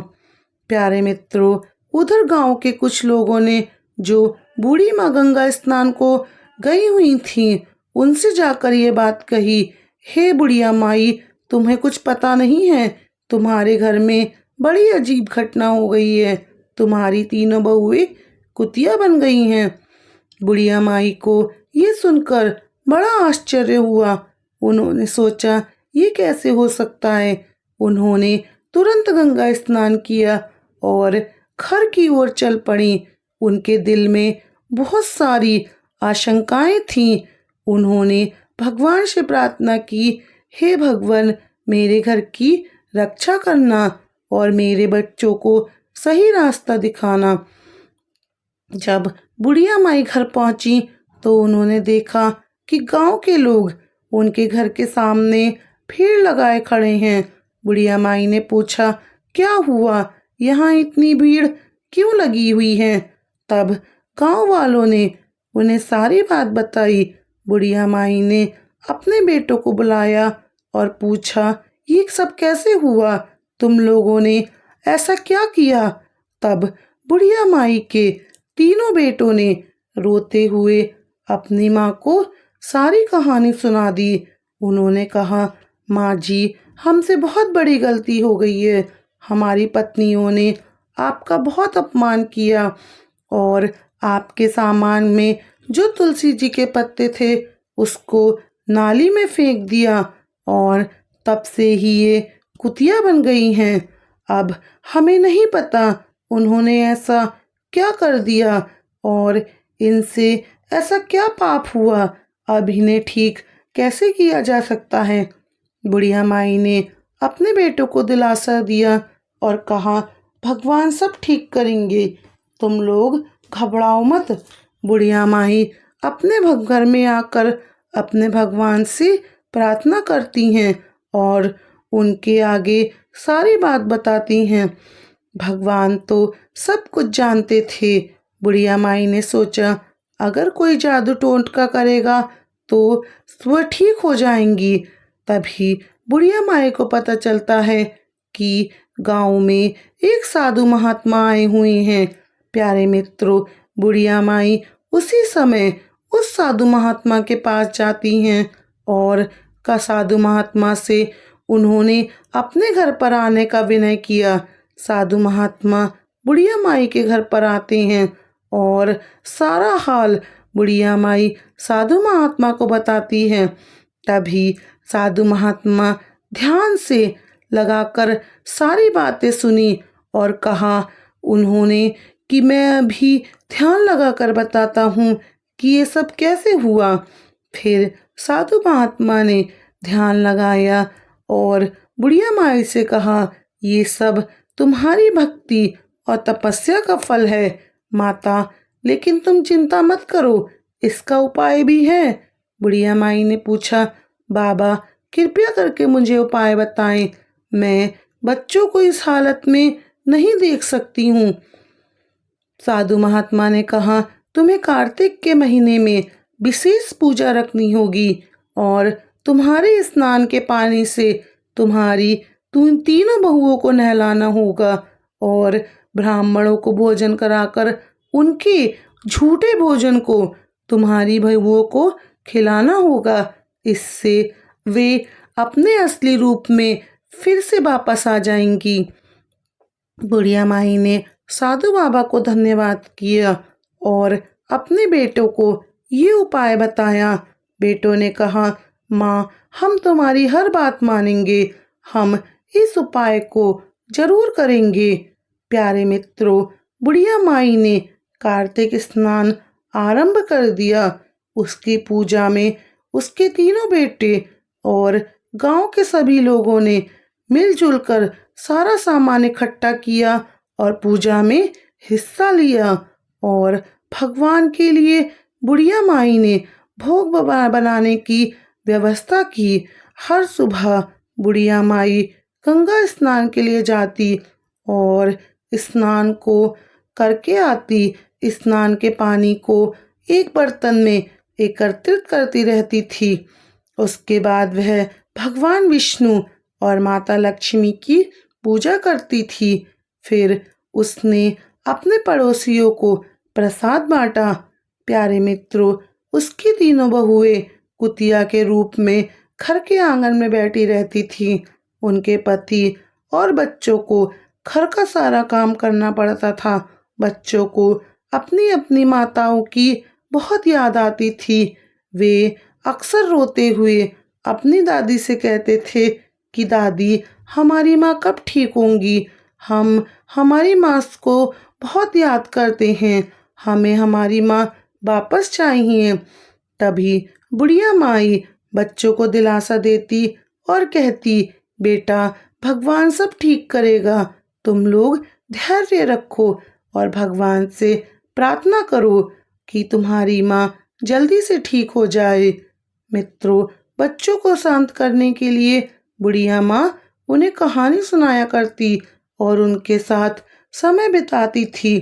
प्यारे मित्रों, उधर गांव के कुछ लोगों ने जो बूढ़ी माँ गंगा स्नान को गई हुई थी, उनसे जाकर ये बात कही, हे बुढ़िया माई, तुम्हें कुछ पता नहीं है, तुम्हारे घर में बड़ी अजीब घटना हो गई है। तुम्हारी तीनों बहुएं कुतिया बन गई हैं। बुढ़िया माई को ये सुनकर बड़ा आश्चर्य हुआ। उन्होंने सोचा ये कैसे हो सकता है। उन्होंने तुरंत गंगा स्नान किया और घर की ओर चल पड़ी। उनके दिल में बहुत सारी आशंकाएं थीं। उन्होंने भगवान से प्रार्थना की, हे भगवान, मेरे घर की रक्षा करना और मेरे बच्चों को सही रास्ता दिखाना। जब बुढ़िया माई घर पहुंची तो उन्होंने देखा कि गांव के लोग उनके घर के सामने भीड़ लगाए खड़े हैं। बुढ़िया माई ने पूछा, क्या हुआ, यहाँ इतनी भीड़ क्यों लगी हुई है? तब गांव वालों ने उन्हें सारी बात बताई। बुढ़िया माई ने अपने बेटों को बुलाया और पूछा, ये सब कैसे हुआ? तुम लोगों ने ऐसा क्या किया? तब बुढ़िया माई के तीनों बेटों ने रोते हुए अपनी माँ को सारी कहानी सुना दी। उन्होंने कहा, माँ जी, हमसे बहुत बड़ी गलती हो गई है। हमारी पत्नियों ने आपका बहुत अपमान किया और आपके सामान में जो तुलसी जी के पत्ते थे उसको नाली में फेंक दिया और तब से ही ये कुतिया बन गई हैं। अब हमें नहीं पता उन्होंने ऐसा क्या कर दिया और इनसे ऐसा क्या पाप हुआ। अब इन्हें ठीक कैसे किया जा सकता है? बुढ़िया माई ने अपने बेटों को दिलासा दिया और कहा, भगवान सब ठीक करेंगे, तुम लोग घबराओ मत। बुढ़िया माई अपने घर में आकर अपने भगवान से प्रार्थना करती हैं और उनके आगे सारी बात बताती हैं। भगवान तो सब कुछ जानते थे। बुढ़िया माई ने सोचा अगर कोई जादू टोटका करेगा तो वह ठीक हो जाएंगी। तभी बुढ़िया माई को पता चलता है कि गांव में एक साधु महात्मा आए हुए हैं। प्यारे मित्रों, बुढ़िया माई उसी समय उस साधु महात्मा के पास जाती हैं और साधु महात्मा से उन्होंने अपने घर पर आने का विनय किया। साधु महात्मा बुढ़िया माई के घर पर आते हैं और सारा हाल बुढ़िया माई साधु महात्मा को बताती है। तभी साधु महात्मा ध्यान से लगाकर सारी बातें सुनी और कहा उन्होंने कि मैं अभी ध्यान लगाकर बताता हूँ कि ये सब कैसे हुआ। फिर साधु महात्मा ने ध्यान लगाया और बुढ़िया माई से कहा ये सब तुम्हारी भक्ति और तपस्या का फल है माता, लेकिन तुम चिंता मत करो, इसका उपाय भी है। बुढ़िया माई ने पूछा बाबा कृपया करके मुझे उपाय बताएं, मैं बच्चों को इस हालत में नहीं देख सकती हूँ। साधु महात्मा ने कहा तुम्हें कार्तिक के महीने में विशेष पूजा रखनी होगी और तुम्हारे स्नान के पानी से तुम्हारी तीनों बहुओं को नहलाना होगा और ब्राह्मणों को भोजन कराकर उनके झूठे भोजन को तुम्हारी बहुओं को खिलाना होगा। इससे वे अपने असली रूप में फिर से वापस आ जाएंगी। बुढ़िया माई ने साधु बाबा को धन्यवाद किया और अपने बेटों को ये उपाय बताया। बेटों ने कहा माँ हम तुम्हारी हर बात मानेंगे, हम इस उपाय को जरूर करेंगे। प्यारे मित्रों, बुढ़िया माई ने कार्तिक स्नान आरंभ कर दिया। उसकी पूजा में उसके तीनों बेटे और गांव के सभी लोगों ने मिलजुल कर सारा सामान इकट्ठा किया और पूजा में हिस्सा लिया और भगवान के लिए बुढ़िया माई ने भोग बनाने की व्यवस्था की। हर सुबह बुढ़िया माई गंगा स्नान के लिए जाती और स्नान को करके आती। स्नान के पानी को एक बर्तन में एकत्रित करती रहती थी। उसके बाद वह भगवान विष्णु और माता लक्ष्मी की पूजा करती थी। फिर उसने अपने पड़ोसियों को प्रसाद बांटा। प्यारे मित्रों, उसकी तीनों बहुएं कुतिया के रूप में घर के आंगन में बैठी रहती थी। उनके पति और बच्चों को घर का सारा काम करना पड़ता था। बच्चों को अपनी अपनी माताओं की बहुत याद आती थी। वे अक्सर रोते हुए अपनी दादी से कहते थे कि दादी हमारी माँ कब ठीक होंगी, हम हमारी माँ को बहुत याद करते हैं, हमें हमारी माँ वापस चाहिए। तभी बुढ़िया माई बच्चों को दिलासा देती और कहती बेटा भगवान सब ठीक करेगा, तुम लोग धैर्य रखो और भगवान से प्रार्थना करो कि तुम्हारी माँ जल्दी से ठीक हो जाए। मित्रों, बच्चों को शांत करने के लिए बुढ़िया माँ उन्हें कहानी सुनाया करती और उनके साथ समय बिताती थी।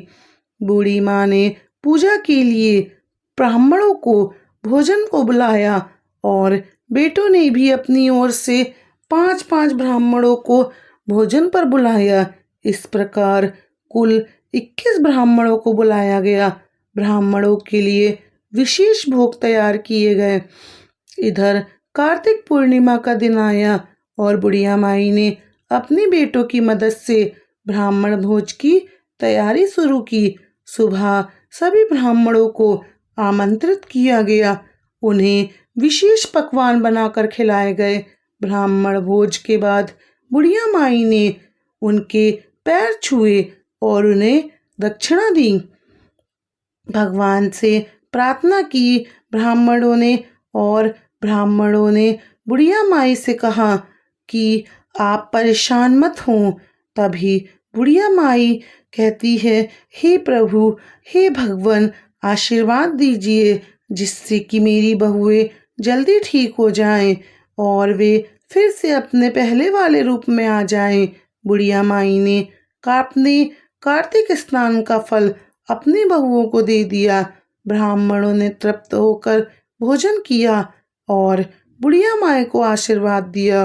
बूढ़ी माँ ने पूजा के लिए ब्राह्मणों को भोजन को बुलाया और बेटों ने भी अपनी ओर से 5-5 ब्राह्मणों को भोजन पर बुलाया। इस प्रकार कुल 21 ब्राह्मणों को बुलाया गया। ब्राह्मणों के लिए विशेष भोग तैयार किए गए। इधर कार्तिक पूर्णिमा का दिन आया और बुढ़िया माई ने अपने बेटों की मदद से ब्राह्मण भोज की तैयारी शुरू की। सुबह सभी ब्राह्मणों को आमंत्रित किया गया। उन्हें विशेष पकवान बनाकर खिलाए गए। ब्राह्मण भोज के बाद बुढ़िया माई ने उनके पैर छुए और उन्हें दक्षिणा दी। भगवान से प्रार्थना की। ब्राह्मणों ने बुढ़िया माई से कहा कि आप परेशान मत हो। तभी बुढ़िया माई कहती है हे प्रभु, हे भगवान, आशीर्वाद दीजिए जिससे कि मेरी बहुएं जल्दी ठीक हो जाएं और वे फिर से अपने पहले वाले रूप में आ जाएं। बुढ़िया माई ने अपने कार्तिक स्नान का फल अपनी बहुओं को दे दिया। ब्राह्मणों ने तृप्त होकर भोजन किया और बुढ़िया माई को आशीर्वाद दिया।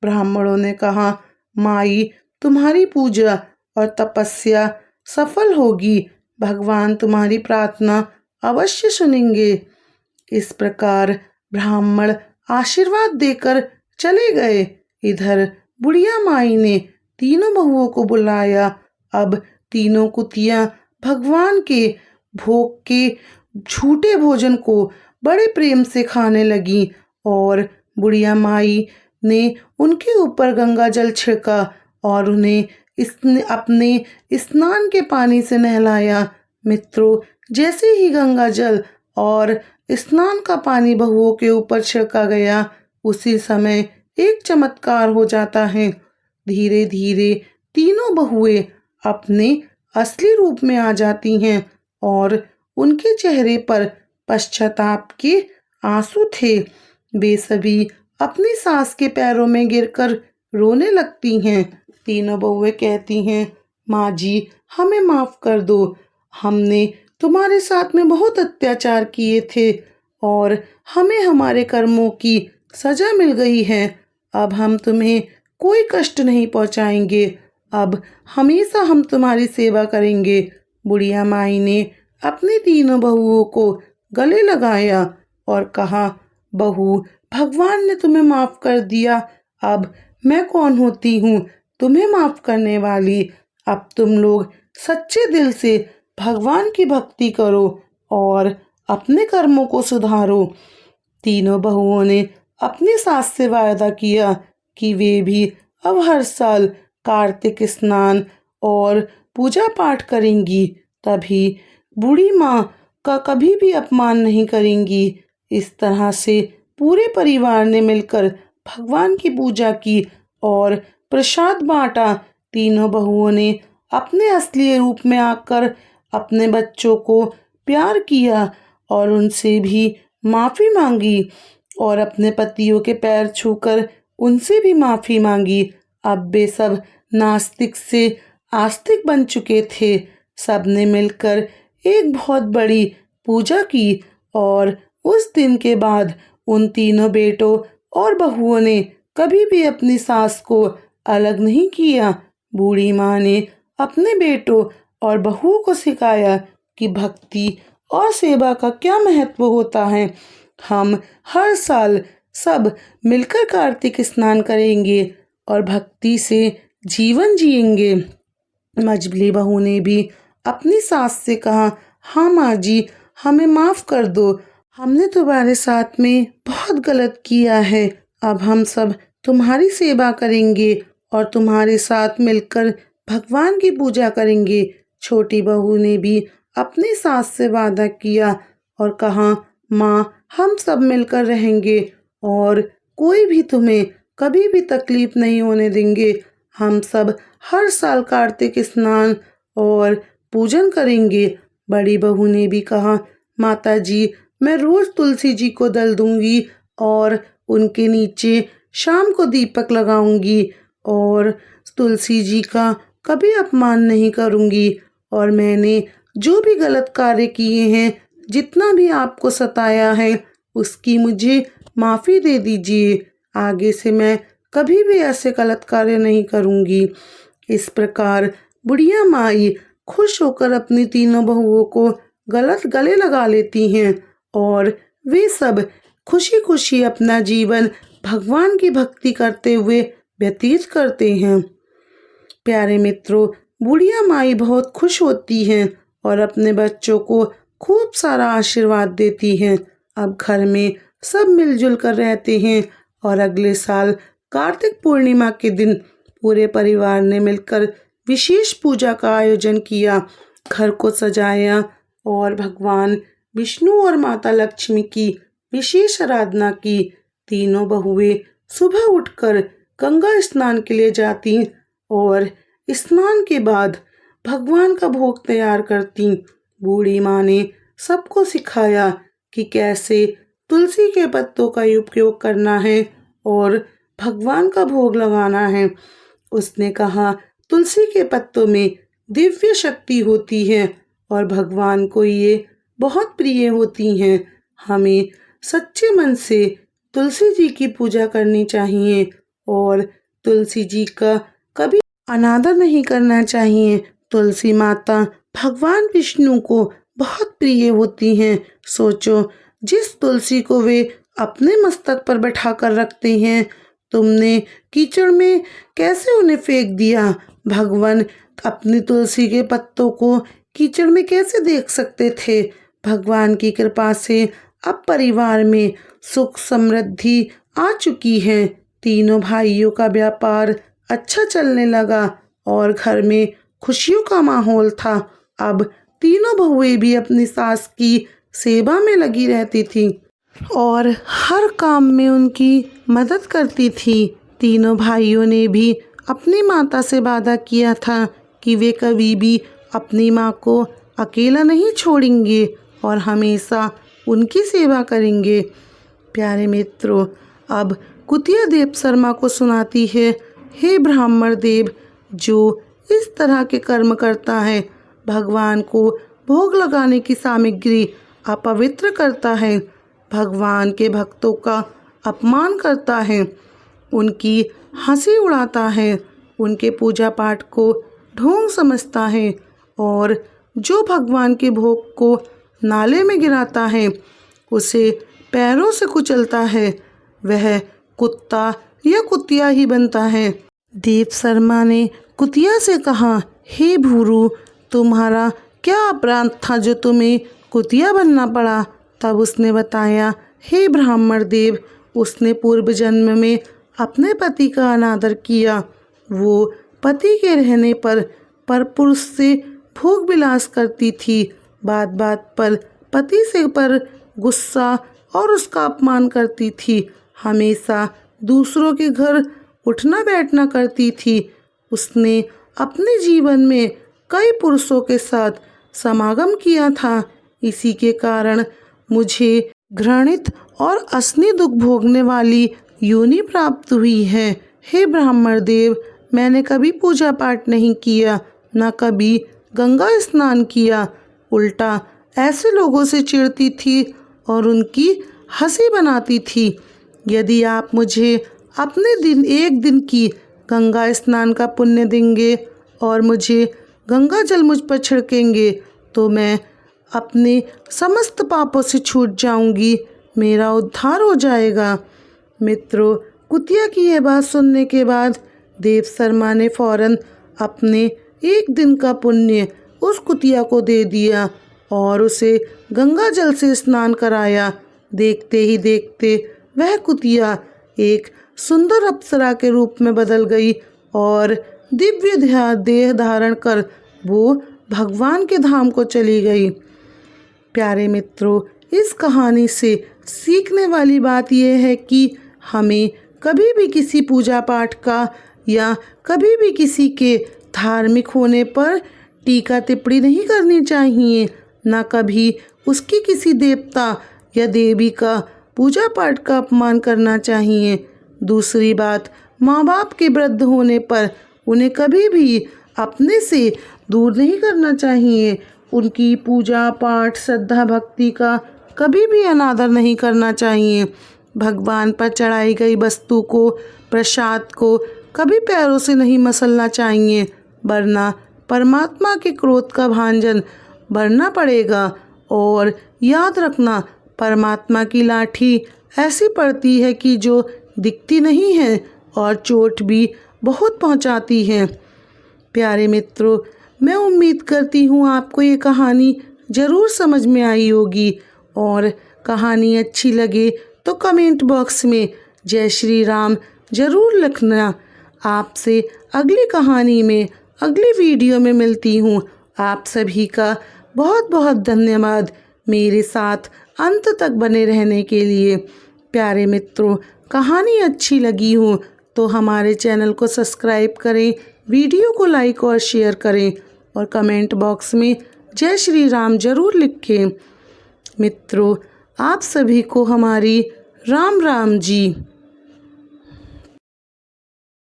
ब्राह्मणों ने कहा, माई तुम्हारी पूजा और तपस्या सफल होगी, भगवान तुम्हारी प्रार्थना अवश्य सुनेंगे। इस प्रकार ब्राह्मण आशीर्वाद देकर चले गए। इधर बुढ़िया माई ने तीनों बहुओं को बुलाया। अब तीनों कुतियां भगवान के भोग के झूठे भोजन को बड़े प्रेम से खाने लगी और बुढ़िया माई ने उनके ऊपर गंगा जल छिड़का और उन्हें अपने स्नान के पानी से नहलाया। मित्रों, जैसे ही गंगा जल और स्नान का पानी बहुओं के ऊपर छिड़का गया, उसी समय एक चमत्कार हो जाता है। धीरे धीरे तीनों बहुएं अपने असली रूप में आ जाती हैं और उनके चेहरे पर पश्चाताप के आंसू थे। वे सभी अपनी सास के पैरों में गिरकर रोने लगती हैं। तीनों बहुएं कहती हैं, माँ जी हमें माफ कर दो, हमने तुम्हारे साथ में बहुत अत्याचार किए थे और हमें हमारे कर्मों की सजा मिल गई है। अब हम तुम्हें कोई कष्ट नहीं पहुंचाएंगे, अब हमेशा हम तुम्हारी सेवा करेंगे। बुढ़िया माई ने अपनी तीनों बहुओं को गले लगाया और कहा, बहू भगवान ने तुम्हें माफ कर दिया, अब मैं कौन होती हूँ तुम्हें माफ करने वाली। अब तुम लोग सच्चे दिल से भगवान की भक्ति करो और अपने कर्मों को सुधारो। तीनों बहुओं ने अपनी सास से वायदा किया कि वे भी अब हर साल कार्तिक स्नान और पूजा पाठ करेंगी, तभी बूढ़ी माँ का कभी भी अपमान नहीं करेंगी। इस तरह से पूरे परिवार ने मिलकर भगवान की पूजा की और प्रसाद बांटा। तीनों बहुओं ने अपने असली रूप में आकर अपने बच्चों को प्यार किया और उनसे भी माफ़ी मांगी और अपने पतियों के पैर छूकर उनसे भी माफ़ी मांगी। अब वे सब नास्तिक से आस्तिक बन चुके थे। सब ने मिलकर एक बहुत बड़ी पूजा की और उस दिन के बाद उन तीनों बेटों और बहुओं ने कभी भी अपनी सास को अलग नहीं किया। बूढ़ी माँ ने अपने बेटों और बहुओं को सिखाया कि भक्ति और सेवा का क्या महत्व होता है। हम हर साल सब मिलकर कार्तिक स्नान करेंगे और भक्ति से जीवन जिएंगे। मझली बहू ने भी अपनी सास से कहा, हाँ माँ जी हमें माफ़ कर दो, हमने तुम्हारे साथ में बहुत गलत किया है। अब हम सब तुम्हारी सेवा करेंगे और तुम्हारे साथ मिलकर भगवान की पूजा करेंगे। छोटी बहू ने भी अपनी सास से वादा किया और कहा, माँ हम सब मिलकर रहेंगे और कोई भी तुम्हें कभी भी तकलीफ नहीं होने देंगे। हम सब हर साल कार्तिक स्नान और पूजन करेंगे। बड़ी बहू ने भी कहा, माता जी मैं रोज़ तुलसी जी को दल दूंगी और उनके नीचे शाम को दीपक लगाऊंगी और तुलसी जी का कभी अपमान नहीं करूंगी और मैंने जो भी गलत कार्य किए हैं, जितना भी आपको सताया है, उसकी मुझे माफ़ी दे दीजिए। आगे से मैं कभी भी ऐसे गलत कार्य नहीं करूंगी। इस प्रकार बुढ़िया माई खुश होकर अपनी तीनों बहुओं को गले लगा लेती हैं और वे सब खुशी खुशी अपना जीवन भगवान की भक्ति करते हुए व्यतीत करते हैं। प्यारे मित्रों, बुढ़िया माई बहुत खुश होती हैं और अपने बच्चों को खूब सारा आशीर्वाद देती हैं। अब घर में सब मिलजुल कर रहते हैं और अगले साल कार्तिक पूर्णिमा के दिन पूरे परिवार ने मिलकर विशेष पूजा का आयोजन किया। घर को सजाया और भगवान विष्णु और माता लक्ष्मी की विशेष आराधना की। तीनों बहुएं सुबह उठकर गंगा स्नान के लिए जाती और स्नान के बाद भगवान का भोग तैयार करती। बूढ़ी माँ ने सबको सिखाया कि कैसे तुलसी के पत्तों का उपयोग करना है और भगवान का भोग लगाना है। उसने कहा, तुलसी के पत्तों में दिव्य शक्ति होती है और भगवान को ये बहुत प्रिय होती हैं। हमें सच्चे मन से तुलसी जी की पूजा करनी चाहिए और तुलसी जी का कभी अनादर नहीं करना चाहिए। तुलसी माता भगवान विष्णु को बहुत प्रिय होती हैं। सोचो, जिस तुलसी को वे अपने मस्तक पर बैठा कर रखते हैं, तुमने कीचड़ में कैसे उन्हें फेंक दिया? भगवान अपनी तुलसी के पत्तों को कीचड़ में कैसे देख सकते थे? भगवान की कृपा से अब परिवार में सुख समृद्धि आ चुकी है। तीनों भाइयों का व्यापार अच्छा चलने लगा और घर में खुशियों का माहौल था। अब तीनों बहुएं भी अपनी सास की सेवा में लगी रहती थी और हर काम में उनकी मदद करती थी। तीनों भाइयों ने भी अपनी माता से वादा किया था कि वे कभी भी अपनी माँ को अकेला नहीं छोड़ेंगे और हमेशा उनकी सेवा करेंगे। प्यारे मित्रों, अब कुतिया देव शर्मा को सुनाती है, हे ब्राह्मण देव, जो इस तरह के कर्म करता है, भगवान को भोग लगाने की सामग्री अपवित्र करता है, भगवान के भक्तों का अपमान करता है, उनकी हंसी उड़ाता है, उनके पूजा पाठ को ढोंग समझता है और जो भगवान के भोग को नाले में गिराता है, उसे पैरों से कुचलता है, वह कुत्ता या कुतिया ही बनता है। देव शर्मा ने कुतिया से कहा, हे भूरू, तुम्हारा क्या अपराध था जो तुम्हें कुतिया बनना पड़ा? तब उसने बताया, हे ब्राह्मण देव, उसने पूर्व जन्म में अपने पति का अनादर किया। वो पति के रहने पर परपुरुष से भोग विलास करती थी। बात बात पर पति से पर गुस्सा और उसका अपमान करती थी। हमेशा दूसरों के घर उठना बैठना करती थी। उसने अपने जीवन में कई पुरुषों के साथ समागम किया था। इसी के कारण मुझे घृणित और असली दुख भोगने वाली योनि प्राप्त हुई है। हे ब्राह्मण देव, मैंने कभी पूजा पाठ नहीं किया, न कभी गंगा स्नान किया। उल्टा ऐसे लोगों से चिढ़ती थी और उनकी हंसी बनाती थी। यदि आप मुझे अपने एक दिन की गंगा स्नान का पुण्य देंगे और मुझे गंगा जल मुझ पर छिड़केंगे, तो मैं अपने समस्त पापों से छूट जाऊंगी, मेरा उद्धार हो जाएगा। मित्रों, कुतिया की यह बात सुनने के बाद देव शर्मा ने फौरन अपने एक दिन का पुण्य उस कुतिया को दे दिया और उसे गंगा जल से स्नान कराया। देखते ही देखते वह कुतिया एक सुंदर अप्सरा के रूप में बदल गई और दिव्य देह धारण कर वो भगवान के धाम को चली गई। प्यारे मित्रों, इस कहानी से सीखने वाली बात यह है कि हमें कभी भी किसी पूजा पाठ का या कभी भी किसी के धार्मिक होने पर टीका टिप्पणी नहीं करनी चाहिए, ना कभी उसकी किसी देवता या देवी का पूजा पाठ का अपमान करना चाहिए। दूसरी बात, माँ बाप के वृद्ध होने पर उन्हें कभी भी अपने से दूर नहीं करना चाहिए। उनकी पूजा पाठ श्रद्धा भक्ति का कभी भी अनादर नहीं करना चाहिए। भगवान पर चढ़ाई गई वस्तु को, प्रसाद को कभी पैरों से नहीं मसलना चाहिए, वरना परमात्मा के क्रोध का भांजन भरना पड़ेगा। और याद रखना, परमात्मा की लाठी ऐसी पड़ती है कि जो दिखती नहीं है और चोट भी बहुत पहुंचाती है। प्यारे मित्रों, मैं उम्मीद करती हूँ आपको ये कहानी ज़रूर समझ में आई होगी और कहानी अच्छी लगे तो कमेंट बॉक्स में जय श्री राम ज़रूर लिखना। आपसे अगली कहानी में, अगली वीडियो में मिलती हूँ। आप सभी का बहुत बहुत धन्यवाद मेरे साथ अंत तक बने रहने के लिए। प्यारे मित्रों, कहानी अच्छी लगी हो तो हमारे चैनल को सब्सक्राइब करें, वीडियो को लाइक और शेयर करें और कमेंट बॉक्स में जय श्री राम ज़रूर लिखें। मित्रों, आप सभी को हमारी राम राम जी।